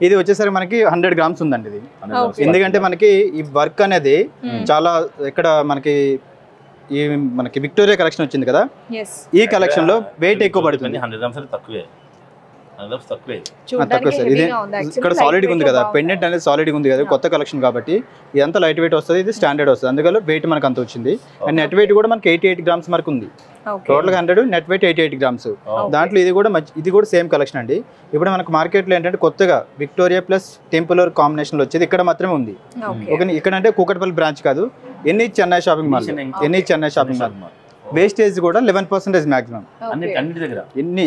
ఇది వచ్చేసరికి మనకి 100 grams ఉందండి ఇది. ఎందుకంటే మనకి ఈ వర్క్ అనేది చాలా ఇక్కడ మనకి ఈ మనకి విక్టోరియా కలెక్షన్ వచ్చింది కదా, ఈ కలెక్షన్ లో వెయిట్ ఎక్కువ పడుతుంది. 100 grams తక్కువే. తక్కువ సార్. ఇది ఇక్కడ సాలిడ్ ఉంది కదా, పెండెంట్ అనేది సాలిడ్ ఉంది కదా, కొత్త కలెక్షన్ కాబట్టి ఇదంతా లైట్ వెయిట్ వస్తుంది, ఇది స్టాండర్డ్ వస్తుంది, అందుకని వెయిట్ మనకు అంత వచ్చింది. అండ్ నెట్ వెయిట్ కూడా మనకి 88 grams వరకు ఉంది. Total 100, net weight 88 grams. దాంట్లో ఇది కూడా సేమ్ కలెక్షన్ అండి. ఇప్పుడు మనకు మార్కెట్ లో ఏంటంటే కొత్తగా విక్టోరియా ప్లస్ టెంపుల్ కాంబినేషన్ లో వచ్చేది ఇక్కడ మాత్రమే ఉంది. ఓకే, ఇక్కడ అంటే కూకట్పల్లి బ్రాంచ్ కాదు, ఎన్ని చెన్నై షాపింగ్ మాల్. వేస్టేజ్ కూడా 11% మాక్సిమం.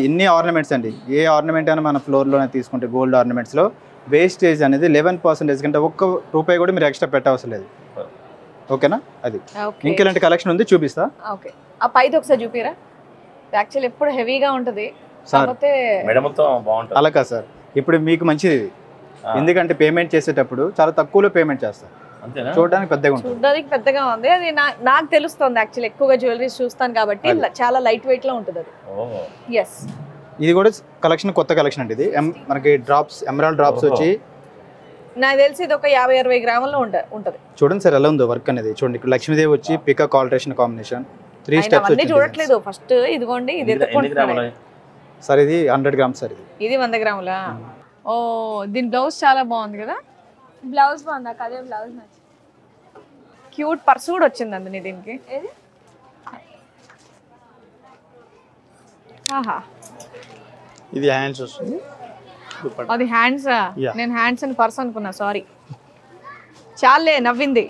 ఇన్ని ఆర్నమెంట్స్ అండి, ఏ ఆర్నమెంట్ అయినా మన ఫ్లోర్ లోనే తీసుకుంటే గోల్డ్ ఆర్నమెంట్స్ లో వేస్టేజ్ అనేది 11% కంటే ₹1 కూడా మీరు ఎక్స్ట్రా పెట్టవసరం లేదు. ఓకేనా? అది ఇంకెలాంటి కలెక్షన్ ఉంది చూపిస్తా. ఓకే, ఆ పైది ఒకసారి చూపిరా. యాక్చువల్లీ ఎప్పుడు హెవీగా ఉంటుంది అలా కాదు సార్, ఇప్పుడు మీకు మంచిది ఇది. ఎందుకంటే పేమెంట్ చేసేటప్పుడు చాలా తక్కువలో పేమెంట్ చేస్తారు, చూడడానికి పెద్దగా ఉంది. అది నాకు తెలుస్తుంది, యాక్చువల్లీ ఎక్కువగా జ్యువెలరీస్ చూస్తాను కాబట్టి చాలా లైట్ వెయిట్ లో ఉంటుంది అది. ఎస్, ఇది కూడా కలెక్షన్, కొత్త కలెక్షన్ అండి. ఇది మనకి డ్రాప్స్, ఎమరాల్డ్ డ్రాప్స్ వచ్చి నాకు తెలిసి ఇది ఒక 50-60 గ్రాముల్లో ఉంటది. చూడండి సార్ ఎలా ఉందో వర్క్ అనేది. చూడండి, ఇక్కడ లక్ష్మీదేవి వచ్చి పికాక్ ఆల్టరేషన్ కాంబినేషన్ 3 steps అన్ని చూడట్లేదు. ఫస్ట్ ఇదిగోండి, ఇది సార్ ఇది 100 grams సార్. ఇది 100 గ్రాములా? ఓ, దీని బ్లౌజ్ చాలా బాగుంది కదా. బ్లౌజ్ బాగుంది, నాకు అదే బ్లౌజ్ నచ్చింది. క్యూట్ పర్స్ కూడా వచ్చింది అండి దీనికి. ఆహా, ఇది హ్యాండ్స్ వస్తుంది. అది హ్యాండ్స్? నేను హ్యాండ్స్ అని పర్స్ అనుకున్నా, సారీ. చాలే నవ్వింది.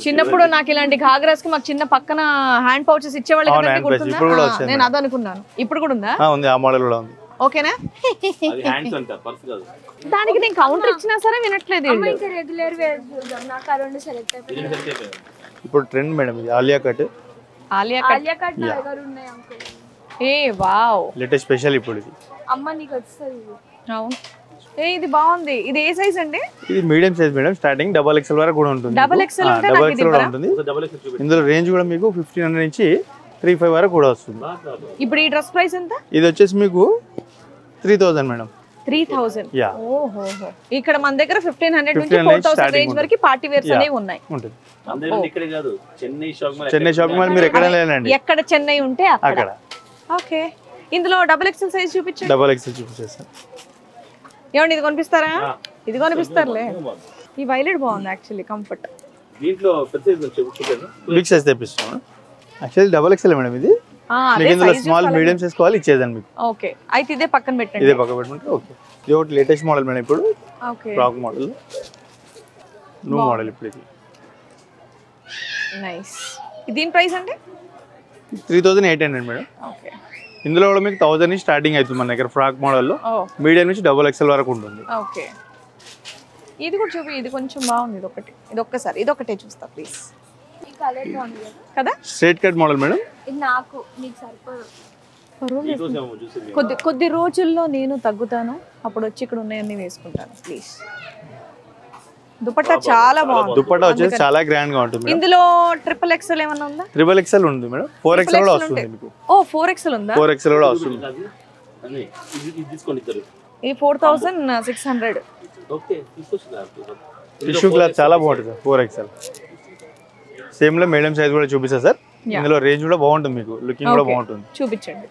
చిన్నప్పుడు నాకు ఇలాంటి ఘాగ్రాస్ కి మాకు చిన్న పక్కన హ్యాండ్ పౌచెస్ ఇచ్చేవాళ్ళు కదా, నేను అది అనుకున్నాను. ఇప్పుడు కూడా ఉందా? ఓకేనా? దానికి నేను కౌంటర్ ఇచ్చినా సరే వినట్లేదు. ఇప్పుడు ట్రెండ్ మేడం ఇది ఆలియా కట్. ఏ వావ్, లేటెస్ట్ స్పెషల్ ఇప్పుడు ఇది. అమ్మ నీకు వస్తుంది. అవును, ఇది బాగుంది. ఇది ఏ సైజ్ అండి? ఇది medium size madam, starting XXL వరకు కూడా ఉంటుంది. XXL కూడా ఉంటుంది. ఇందులో రేంజ్ కూడా మీకు 1500 నుంచి 35 వరకు కూడా వస్తుంది. ఇప్పుడు ఈ డ్రెస్ ప్రైస్ ఎంత? ఇది వచ్చేసి మీకు 3000 మేడం. 3000. ఓహో, ఇక్కడ మన దగ్గర 1500 నుంచి 4000 రేంజ్ వరకు పార్టీ వేర్స్ అనేవి ఉన్నాయి. చెన్నై షాపింగ్ మాల్ మీరు ఎక్కడ లేనండి, ఎక్కడ చెన్నై ఉంటే అక్కడ. ఓకే, ఇందులో XXL సైజ్ చూపించండి. XXL చూపించేస్తాను. ఏమండి, ఇది కొనిపిస్తారా? ఇది కొనిపిస్తారులే. ఈ వైలెట్ బాగుంది యాక్చువల్లీ, కంఫర్ట్. దీంట్లో బిగ్ సైజ్ తెప్పిస్తాను. యాక్చువల్లీ XXL మేడం ఇది. ఇందులో స్మాల్ మీడియం సైజ్ కావాలి ఇచ్చేదండి మీకు. ఓకే, అయితే ఇదే పక్కన పెట్టండి. ఇదే పక్కన పెట్టుకుంటే ఓకే. ఇది ఒకటి లేటెస్ట్ మోడల్ మేడం, ఇప్పుడు ఫ్రాక్ మోడల్, న్యూ మోడల్ ఇప్పుడు ఇది. నైస్. దీని ప్రైస్ అంటే 3800 మేడం. ఓకే, ఇందులో కూడా మీకు 1000 నుంచి స్టార్టింగ్ అవుతుంది మన దగ్గర. ఫ్రాక్ మోడల్లో మీడియం నుంచి XXL వరకు ఉంటుంది. ఓకే, ఇది కూడా చూపి. ఇది కొంచెం బాగుంది. ఇది ఒక్కసారి ఇదొకటే చూస్తా ప్లీజ్. ఈ కలర్ బాగుంది కదా, స్ట్రైట్ కట్ మోడల్ మేడం. ఇది నాకు నీకు సరిపోదు. కొద్ది రోజుల్లో నేను తగ్గుతాను, అప్పుడు వచ్చి ఇక్కడ ఉన్నాయన్నీ వేసుకుంటాను ప్లీజ్. దుపట్టా చాలా బాగుంది. దుపట్టా వచ్చేసి చాలా గ్రాండ్ గా ఉంటుంది. ఇందులో XXL ఏమన్నా ఉందా? XXL ఉంది మేడం. 4XL కూడా వస్తుంది మీకు. ఓ, 4XL ఉందా? 4XL కూడా వస్తుంది. ఇది 4600. ఓకే, టిష్యూ క్లాత్ చాలా బాగుంటుంది. 4XL సేమ్ లో మీడియం సైజ్ కూడా చూపిస్తా సార్. ఇందులో రేంజ్ కూడా బాగుంటుంది, మీకు లుకింగ్ కూడా బాగుంటుంది. చూపించండి.